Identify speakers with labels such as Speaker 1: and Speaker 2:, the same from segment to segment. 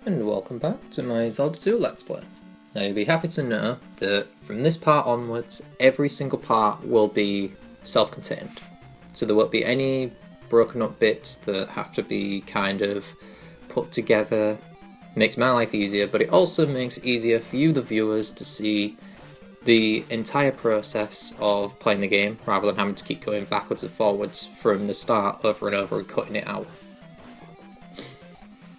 Speaker 1: and welcome back to my Zelda 2 Let's Play. Now you'll be happy to know that from this part onwards, every single part will be self-contained. So there won't be any broken up bits that have to be kind of put together. It makes my life easier, but it also makes it easier for you, the viewers, to see the entire process of playing the game, rather than having to keep going backwards and forwards from the start over and over and cutting it out.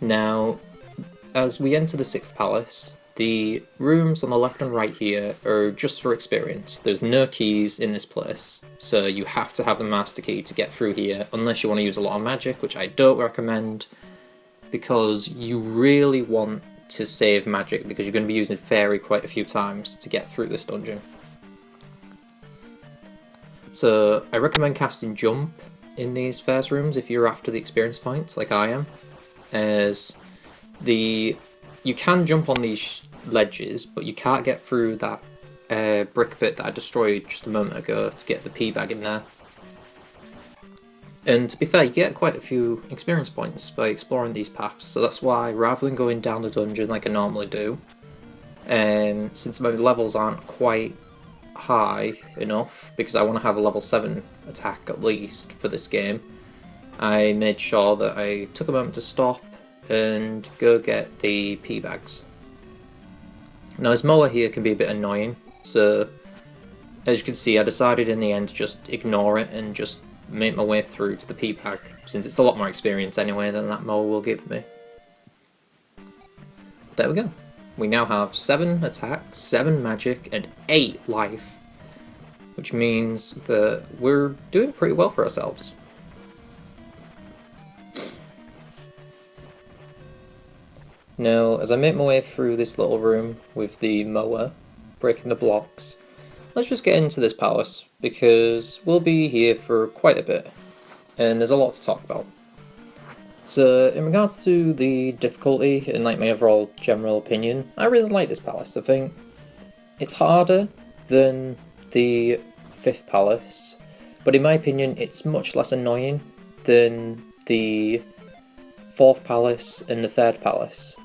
Speaker 1: Now, as we enter the 6th palace, the rooms on the left and right here are just for experience. There's no keys in this place, so you have to have the master key to get through here, unless you want to use a lot of magic, which I don't recommend, because you really want to save magic, because you're going to be using fairy quite a few times to get through this dungeon. So I recommend casting jump in these first rooms if you're after the experience points, like I am, as you can jump on these ledges, but you can't get through that brick bit that I destroyed just a moment ago to get the P bag in there. And to be fair, you get quite a few experience points by exploring these paths, so that's why, rather than going down the dungeon like I normally do, since my levels aren't quite high enough, because I want to have a level 7 attack at least for this game, I made sure that I took a moment to stop and go get the P bags. Now this mower here can be a bit annoying, so as you can see I decided in the end to just ignore it and just make my way through to the P bag, since it's a lot more experience anyway than that mower will give me. But there we go. We now have 7 attack, 7 magic and 8 life, which means that we're doing pretty well for ourselves. Now, as I make my way through this little room with the mower, breaking the blocks, let's just get into this palace, because we'll be here for quite a bit, and there's a lot to talk about. So, in regards to the difficulty and like my overall general opinion, I really like this palace. I think it's harder than the 5th palace, but in my opinion it's much less annoying than the 4th palace and the 3rd palace.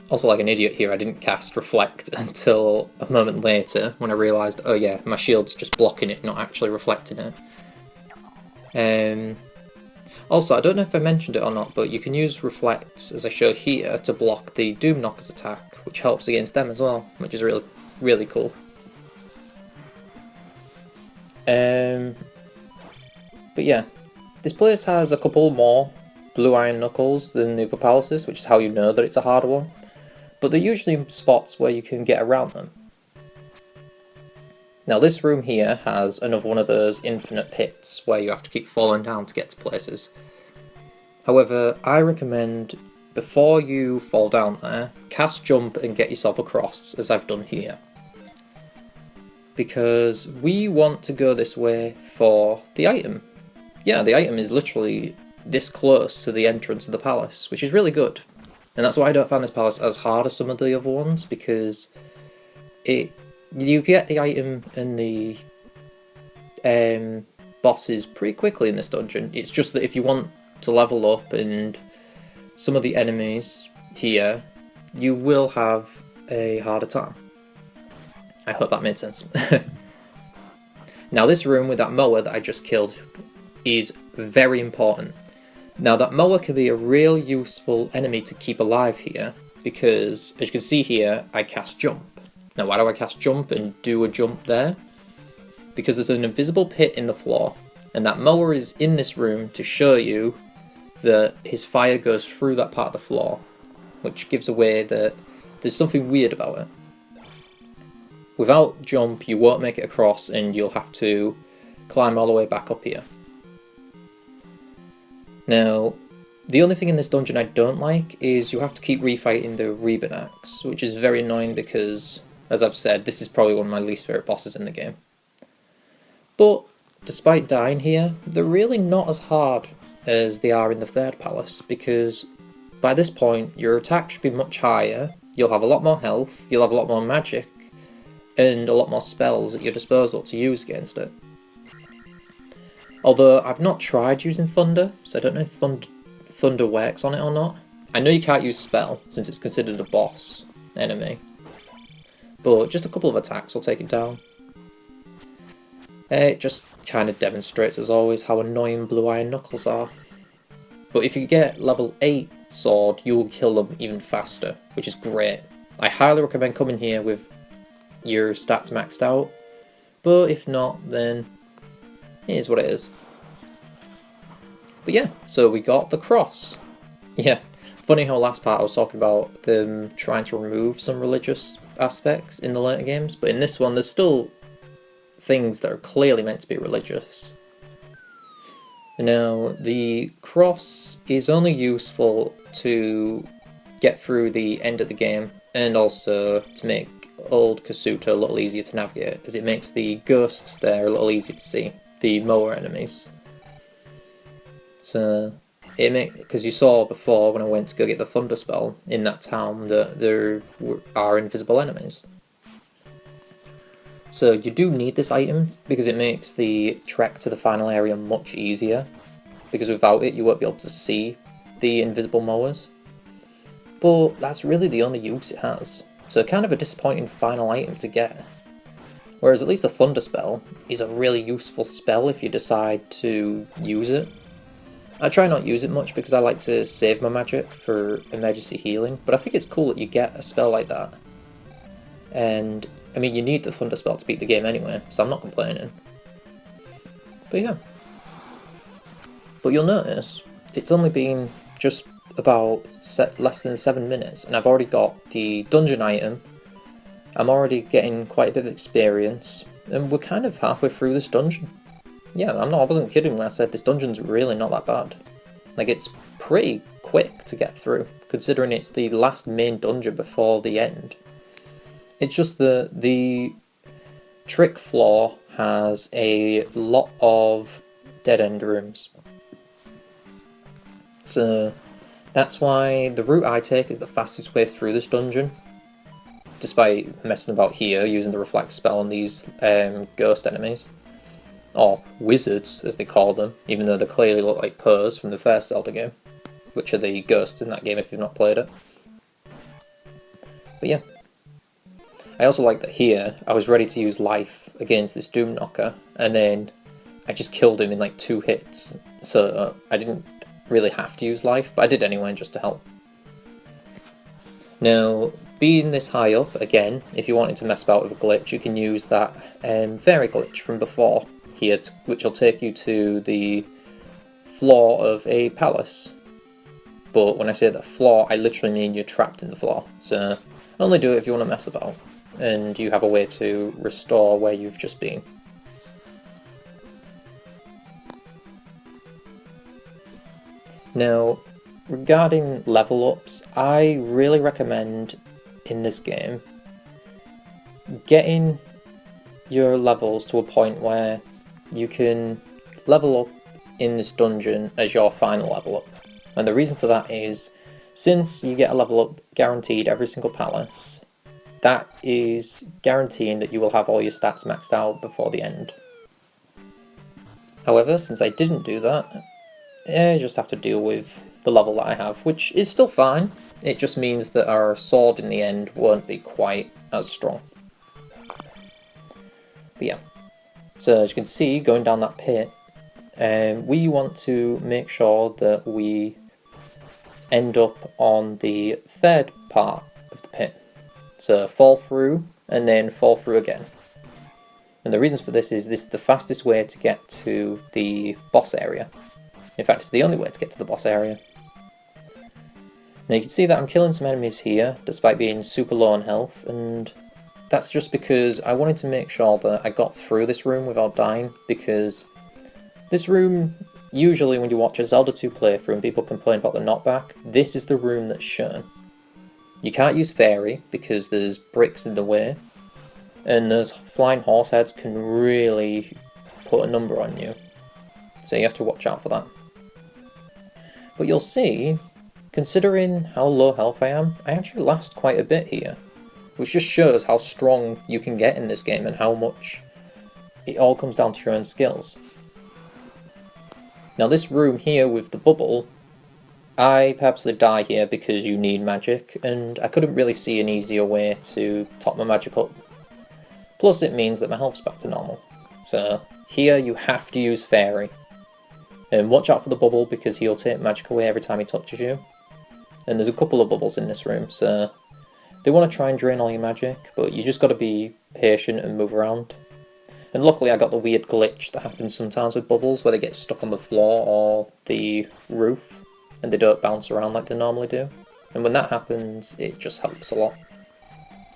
Speaker 1: Also, like an idiot here, I didn't cast Reflect until a moment later, when I realised, oh yeah, my shield's just blocking it, not actually reflecting it. Also, I don't know if I mentioned it or not, but you can use Reflect, as I show here, to block the Doom Knocker's attack, which helps against them as well, which is really, really cool. But yeah, this place has a couple more blue iron knuckles than the other palaces, which is how you know that it's a harder one. But they're usually spots where you can get around them. Now this room here has another one of those infinite pits where you have to keep falling down to get to places. However, I recommend, before you fall down there, cast jump and get yourself across, as I've done here. Because we want to go this way for the item. Yeah, the item is literally this close to the entrance of the palace, which is really good. And that's why I don't find this palace as hard as some of the other ones, because you get the item and the bosses pretty quickly in this dungeon. It's just that if you want to level up and some of the enemies here, you will have a harder time. I hope that made sense. Now this room with that mower that I just killed is very important. Now that mower can be a real useful enemy to keep alive here, because as you can see here, I cast jump. Now why do I cast jump and do a jump there? Because there's an invisible pit in the floor, and that mower is in this room to show you that his fire goes through that part of the floor, which gives away that there's something weird about it. Without jump you won't make it across, and you'll have to climb all the way back up here. Now, the only thing in this dungeon I don't like is you have to keep refighting the Ribbon Axe, which is very annoying because, as I've said, this is probably one of my least favourite bosses in the game. But, despite dying here, they're really not as hard as they are in the 3rd palace, because by this point your attack should be much higher, you'll have a lot more health, you'll have a lot more magic, and a lot more spells at your disposal to use against it. Although I've not tried using Thunder, so I don't know if Thunder works on it or not. I know you can't use spell, since it's considered a boss enemy, but just a couple of attacks will take it down. It just kind of demonstrates, as always, how annoying Blue Iron Knuckles are. But if you get level 8 sword, you will kill them even faster, which is great. I highly recommend coming here with your stats maxed out, but if not, then it is what it is. But yeah, so we got the cross. Yeah, funny how last part I was talking about them trying to remove some religious aspects in the later games, but in this one there's still things that are clearly meant to be religious. Now, the cross is only useful to get through the end of the game, and also to make Old Kasuta a little easier to navigate, as it makes the ghosts there a little easier to see, the Moa enemies. So, because you saw before when I went to go get the Thunder Spell in that town that there are invisible enemies. So you do need this item because it makes the trek to the final area much easier, because without it you won't be able to see the invisible Moas. But that's really the only use it has, so kind of a disappointing final item to get. Whereas at least the Thunder Spell is a really useful spell if you decide to use it. I try not to use it much because I like to save my magic for emergency healing, but I think it's cool that you get a spell like that. And I mean, you need the Thunder Spell to beat the game anyway, so I'm not complaining. But yeah. But you'll notice, it's only been just about less than 7 minutes, and I've already got the dungeon item. I'm already getting quite a bit of experience, and we're kind of halfway through this dungeon. Yeah, I wasn't kidding when I said this dungeon's really not that bad. Like, it's pretty quick to get through, considering it's the last main dungeon before the end. It's just that the trick floor has a lot of dead-end rooms. So that's why the route I take is the fastest way through this dungeon, despite messing about here using the reflect spell on these ghost enemies. Or wizards, as they call them, even though they clearly look like Purrs from the first Zelda game, which are the ghosts in that game if you've not played it. But yeah. I also like that here, I was ready to use life against this Doom Knocker, and then I just killed him in like 2 hits, so I didn't really have to use life, but I did anyway just to help. Now, being this high up, again, if you wanted to mess about with a glitch, you can use that fairy glitch from before here, which will take you to the floor of a palace. But when I say the floor, I literally mean you're trapped in the floor, so only do it if you want to mess about, and you have a way to restore where you've just been. Now, regarding level ups, I really recommend in this game getting your levels to a point where you can level up in this dungeon as your final level up. And the reason for that is, since you get a level up guaranteed every single palace, that is guaranteeing that you will have all your stats maxed out before the end. However, since I didn't do that, I just have to deal with the level that I have, which is still fine. It just means that our sword in the end won't be quite as strong. But yeah, so as you can see, going down that pit, we want to make sure that we end up on the 3rd part of the pit. So fall through, and then fall through again. And the reason for this is the fastest way to get to the boss area. In fact, it's the only way to get to the boss area. Now you can see that I'm killing some enemies here, despite being super low on health, and that's just because I wanted to make sure that I got through this room without dying, because this room, usually when you watch a Zelda 2 playthrough and people complain about the knockback, this is the room that's shown. You can't use Fairy, because there's bricks in the way, and those flying horse heads can really put a number on you, so you have to watch out for that. But you'll see, considering how low health I am, I actually last quite a bit here, which just shows how strong you can get in this game and how much it all comes down to your own skills. Now this room here with the bubble, I purposely die here because you need magic, and I couldn't really see an easier way to top my magic up. Plus it means that my health's back to normal. So here you have to use Fairy. And watch out for the bubble because he'll take magic away every time he touches you. And there's a couple of bubbles in this room, so they want to try and drain all your magic, but you just got to be patient and move around. And luckily I got the weird glitch that happens sometimes with bubbles where they get stuck on the floor or the roof and they don't bounce around like they normally do. And when that happens, it just helps a lot.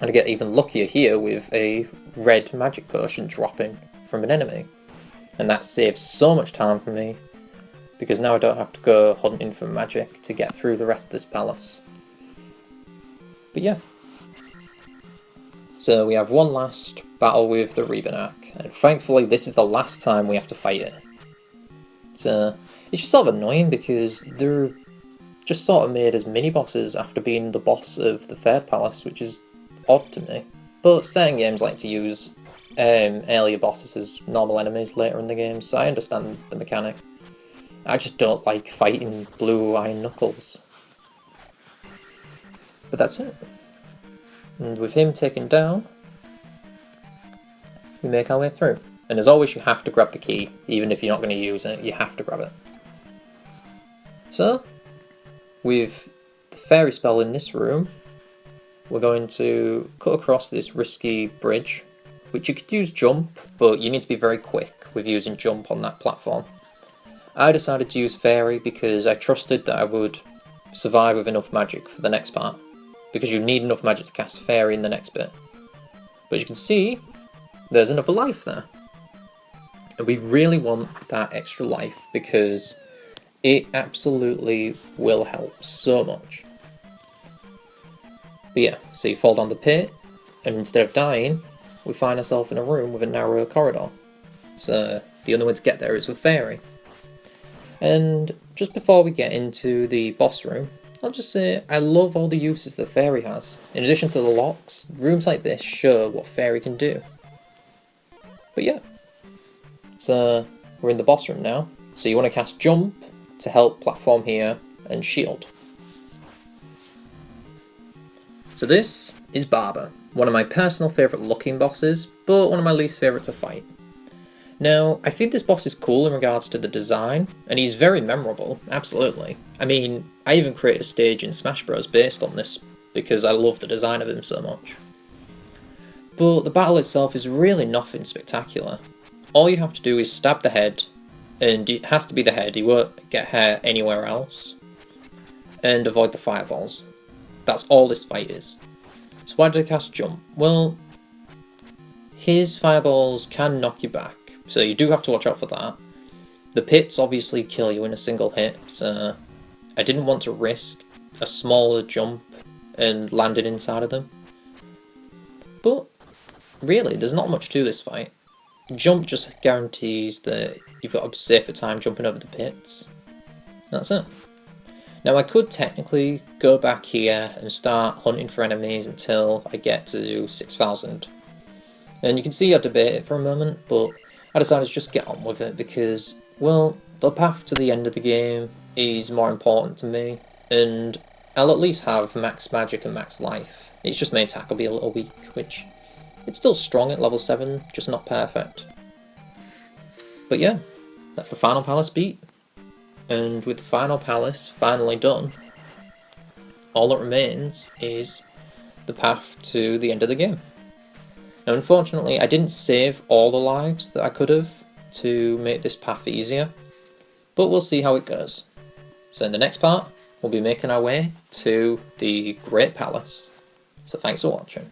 Speaker 1: And I get even luckier here with a red magic potion dropping from an enemy. And that saves so much time for me, because now I don't have to go hunting for magic to get through the rest of this palace. But yeah. So we have one last battle with the Rebenarch, and thankfully this is the last time we have to fight it. So it's just sort of annoying because they're just sort of made as mini-bosses after being the boss of the third palace, which is odd to me. But certain games like to use earlier bosses as normal enemies later in the game, so I understand the mechanic. I just don't like fighting blue iron knuckles. But that's it. And with him taken down, we make our way through. And as always, you have to grab the key. Even if you're not going to use it, you have to grab it. So, with the fairy spell in this room, we're going to cut across this risky bridge, which you could use jump, but you need to be very quick with using jump on that platform. I decided to use Fairy because I trusted that I would survive with enough magic for the next part, because you need enough magic to cast Fairy in the next bit. But as you can see, there's another life there. And we really want that extra life because it absolutely will help so much. But yeah, so you fall down the pit, and instead of dying, we find ourselves in a room with a narrow corridor. So the only way to get there is with Fairy. And just before we get into the boss room, I'll just say I love all the uses that Fairy has. In addition to the locks, rooms like this show what Fairy can do. But yeah, so we're in the boss room now, so you want to cast Jump to help platform here, and Shield. So this is Barber, one of my personal favourite looking bosses, but one of my least favourite to fight. Now, I think this boss is cool in regards to the design, and he's very memorable, absolutely. I mean, I even created a stage in Smash Bros based on this, because I love the design of him so much. But the battle itself is really nothing spectacular. All you have to do is stab the head, and it has to be the head, you won't get hair anywhere else, and avoid the fireballs. That's all this fight is. So why did I cast Jump? Well, his fireballs can knock you back, so you do have to watch out for that. The pits obviously kill you in a single hit, so I didn't want to risk a smaller jump and landing inside of them. But really, there's not much to this fight. Jump just guarantees that you've got a safer time jumping over the pits. That's it. Now I could technically go back here and start hunting for enemies until I get to 6,000. And you can see I debated for a moment, but I decided to just get on with it because, well, the path to the end of the game is more important to me, and I'll at least have max magic and max life. It's just my attack will be a little weak, which it's still strong at level 7, just not perfect. But yeah, that's the final palace beat. And with the final palace finally done, all that remains is the path to the end of the game. Now unfortunately I didn't save all the lives that I could have to make this path easier, but we'll see how it goes. So in the next part, we'll be making our way to the Great Palace. So thanks for watching.